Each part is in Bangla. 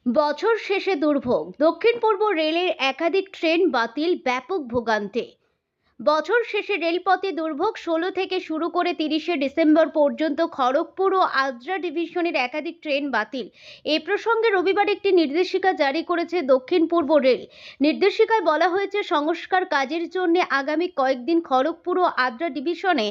বছর শেষে দুর্ভোগ, দক্ষিণ পূর্ব রেলের একাধিক ট্রেন বাতিল, ব্যাপক ভোগান্তি। বছর শেষে রেলপথে দুর্ভোগ। 16 থেকে শুরু করে 30শে ডিসেম্বর পর্যন্ত খড়গপুর ও আদ্রা ডিভিশনের একাধিক ট্রেন বাতিল। এ প্রসঙ্গে রবিবার একটি নির্দেশিকা জারি করেছে দক্ষিণ পূর্ব রেল। নির্দেশিকায় বলা হয়েছে, সংস্কার কাজের জন্য আগামী কয়েকদিন খড়গপুর ও আদ্রা ডিভিশনে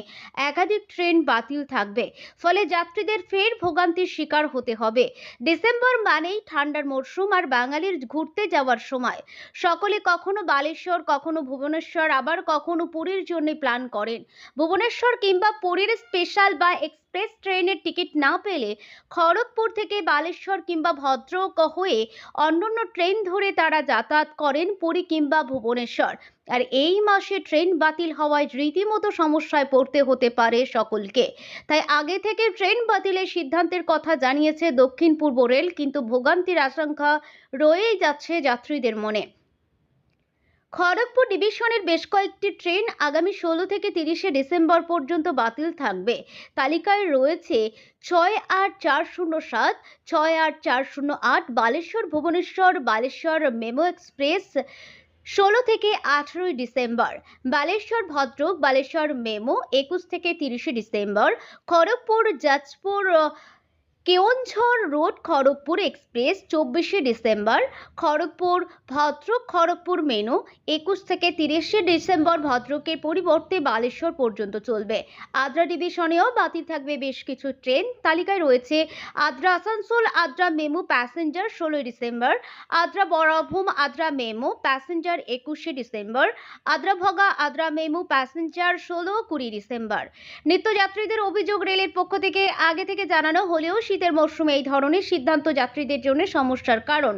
একাধিক ট্রেন বাতিল থাকবে। ফলে যাত্রীদের ফের ভোগান্তির শিকার হতে হবে। ডিসেম্বর মানেই ঠান্ডার মরশুম আর বাঙালির ঘুরতে যাওয়ার সময়। সকলে কখনো বালেশ্বর, কখনো ভুবনেশ্বর, আবার কখনো পুরীর জন্য প্ল্যান করেন। ভুবনেশ্বর কিংবা পুরীর স্পেশাল বা এক্সপ্রেস ট্রেনের টিকিট না পেলে খড়গপুর থেকে বালেশ্বর কিংবা ভদ্রক হয়ে অন্যান্য ট্রেন ধরে তারা যাতায়াত করেন পুরী কিংবা ভুবনেশ্বর। আর এই মাসে ট্রেন বাতিল হওয়ায় রীতিমতো সমস্যায় পড়তে হতে পারে সকলকে। তাই আগে থেকে ট্রেন বাতিলের সিদ্ধান্তের কথা জানিয়েছে দক্ষিণ পূর্ব রেল, কিন্তু ভোগান্তির আশঙ্কা রয়েই যাচ্ছে যাত্রীদের মনে। খড়গপুর ডিভিশনের বেশ কয়েকটি ট্রেন আগামী 16 থেকে 30শে ডিসেম্বর পর্যন্ত বাতিল থাকবে। তালিকায় রয়েছে 68407, 68408, বালেশ্বর ভুবনেশ্বর, বালেশ্বর মেমো এক্সপ্রেস 16 থেকে 18ই ডিসেম্বর, বালেশ্বর ভদ্রক, বালেশ্বর মেমো 21 থেকে 30শে December, Kharagpur Jajpur Keonjhar road Kharagpur express 24শে ডিসেম্বর, খড়গপুর ভদ্রক খড়গপুর মেনু 21 থেকে 30শে ডিসেম্বর, ভদ্রকের পরিবর্তে বালেশ্বর পর্যন্ত চলবে। আদ্রা ডিভিশনেও বাতিল থাকবে বেশ কিছু ট্রেন। তালিকায় রয়েছে আদ্রা আসানসোল আদ্রা মেমু প্যাসেঞ্জার 16ই December, Adra Barabhum Adra MEMU passenger 21শে December, Adra Bhaga Adra MEMU passenger 16-20 December. নিত্যযাত্রীদের অভিযোগ, রেলের পক্ষ থেকে আগে থেকে জানানো হলেও শীতের মরশুমে এই ধরনের সিদ্ধান্ত যাত্রীদের জন্য সমস্যার কারণ।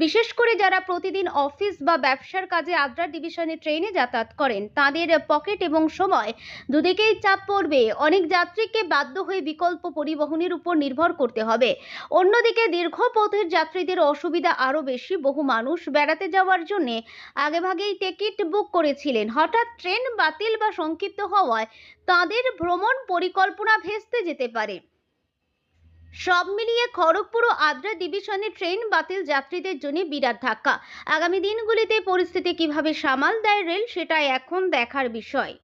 বিশেষ করে যারা প্রতিদিন অফিস বা ব্যবসার কাজে আদ্রা ডিভিশনে ট্রেনে যাতায়াত করেন, তাদের পকেট এবং সময় দুদিকেই চাপ পড়বে। অনেক যাত্রীকে বাধ্য হয়ে বিকল্প পরিবহনের উপর নির্ভর করতে হবে। অন্যদিকে দীর্ঘ পথের যাত্রীদের অসুবিধা আরও বেশি। বহু মানুষ বেড়াতে যাওয়ার জন্য আগেভাগেই টিকিট বুক করেছিলেন। হঠাৎ ট্রেন বাতিল বা সংক্ষিপ্ত হওয়ায় তাদের ভ্রমণ পরিকল্পনা ভেস্তে যেতে পারে। সব মিলিয়ে খড়গপুর ও আদ্রা ডিভিশনে ট্রেন বাতিল যাত্রীদের জন্য বিরাট ধাক্কা। আগামী দিনগুলিতে পরিস্থিতি কিভাবে সামাল দেয় রেল, সেটা এখন দেখার বিষয়।